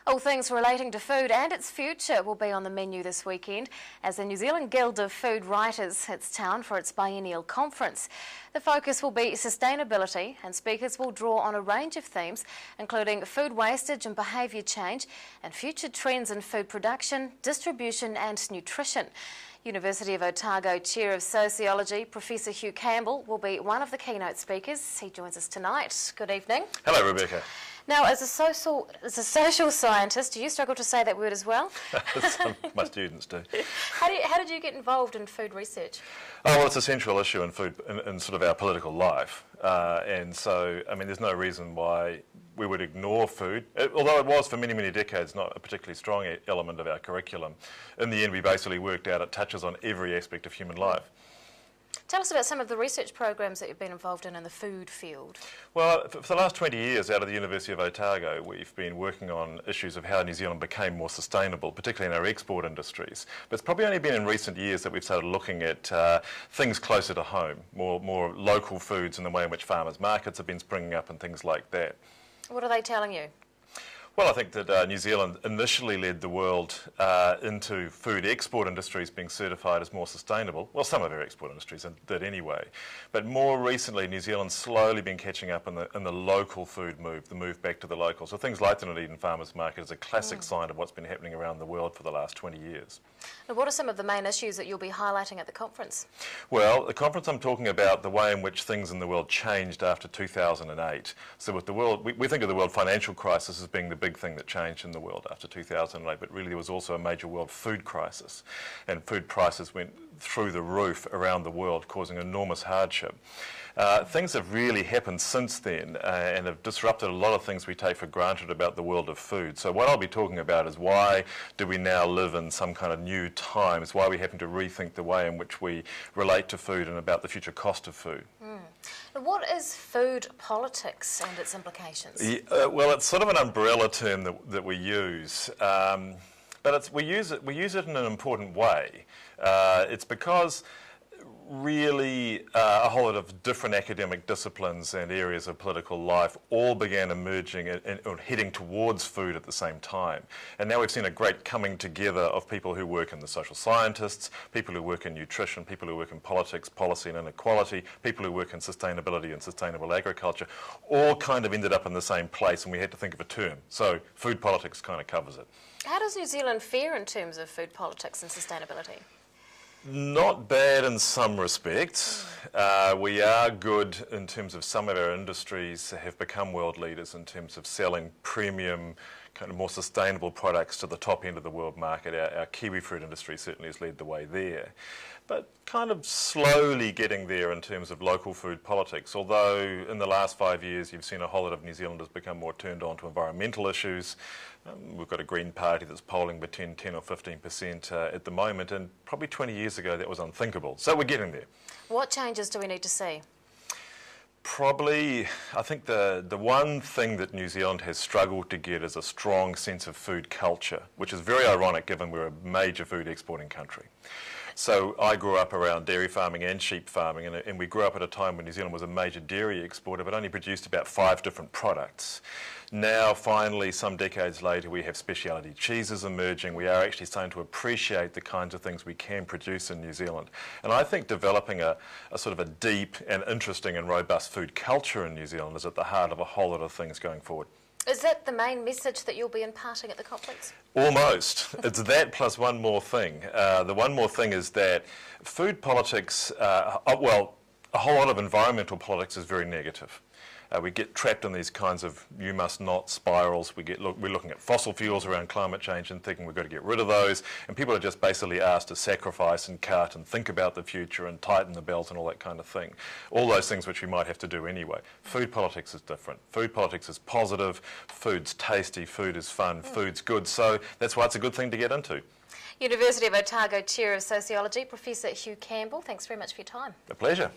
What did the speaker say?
All things relating to food and its future will be on the menu this weekend as the New Zealand Guild of Food Writers hits town for its biennial conference. The focus will be sustainability, and speakers will draw on a range of themes including food wastage and behaviour change and future trends in food production, distribution and nutrition. University of Otago Chair of Sociology, Professor Hugh Campbell, will be one of the keynote speakers. He joins us tonight. Good evening. Hello, Rebecca. Now, as a social scientist, do you struggle to say that word as well? My students do. How did you get involved in food research? Oh, well, it's a central issue in food, in sort of our political life. And so, I mean, there's no reason why we would ignore food, although it was for many, many decades not a particularly strong element of our curriculum. In the end, we basically worked out it touches on every aspect of human life. Tell us about some of the research programs that you've been involved in the food field. Well, for the last 20 years out of the University of Otago, we've been working on issues of how New Zealand became more sustainable, particularly in our export industries. But it's probably only been in recent years that we've started looking at things closer to home, more local foods and the way in which farmers' markets have been springing up and things like that. What are they telling you? Well, I think that New Zealand initially led the world into food export industries being certified as more sustainable. Well, some of our export industries did anyway. But more recently, New Zealand's slowly been catching up in the local food move, the move back to the local. So things like the Dunedin Farmers Market is a classic sign of what's been happening around the world for the last 20 years. And what are some of the main issues that you'll be highlighting at the conference? Well, the conference I'm talking about the way in which things in the world changed after 2008. So with the world, we think of the world financial crisis as being the big thing that changed in the world after 2008, but really there was also a major world food crisis, and food prices went through the roof around the world, causing enormous hardship. Things have really happened since then and have disrupted a lot of things we take for granted about the world of food. So what I'll be talking about is why do we now live in some kind of new times, why are we having to rethink the way in which we relate to food and about the future cost of food. What is food politics and its implications? Well, it's sort of an umbrella term that we use, but we use it in an important way. It's because really a whole lot of different academic disciplines and areas of political life all began emerging and heading towards food at the same time. And now we've seen a great coming together of people who work in the social scientists, people who work in nutrition, people who work in politics, policy and inequality, people who work in sustainability and sustainable agriculture, all kind of ended up in the same place, and we had to think of a term. So food politics kind of covers it. How does New Zealand fare in terms of food politics and sustainability? Not bad in some respects. We are good in terms of some of our industries have become world leaders in terms of selling premium, kind of more sustainable products to the top end of the world market. Our kiwi fruit industry certainly has led the way there. But kind of slowly getting there in terms of local food politics, although in the last 5 years you've seen a whole lot of New Zealanders become more turned on to environmental issues. We've got a Green Party that's polling between 10 or 15% at the moment, and probably 20 years ago that was unthinkable. So we're getting there. What changes do we need to see? Probably, I think the one thing that New Zealand has struggled to get is a strong sense of food culture, which is very ironic given we're a major food exporting country. So I grew up around dairy farming and sheep farming, and we grew up at a time when New Zealand was a major dairy exporter but only produced about 5 different products. Now, finally, some decades later, we have specialty cheeses emerging. We are actually starting to appreciate the kinds of things we can produce in New Zealand. And I think developing a sort of a deep and interesting and robust food culture in New Zealand is at the heart of a whole lot of things going forward. Is that the main message that you'll be imparting at the conference? Almost. It's that plus one more thing. The one more thing is that food politics, well, a whole lot of environmental politics is very negative. We get trapped in these kinds of you must not spirals. We're looking at fossil fuels around climate change and thinking we've got to get rid of those. And people are just basically asked to sacrifice and cut and think about the future and tighten the belt and all that kind of thing. All those things which we might have to do anyway. Food politics is different. Food politics is positive. Food's tasty. Food is fun. Food's good. So that's why it's a good thing to get into. University of Otago Chair of Sociology, Professor Hugh Campbell, thanks very much for your time. A pleasure.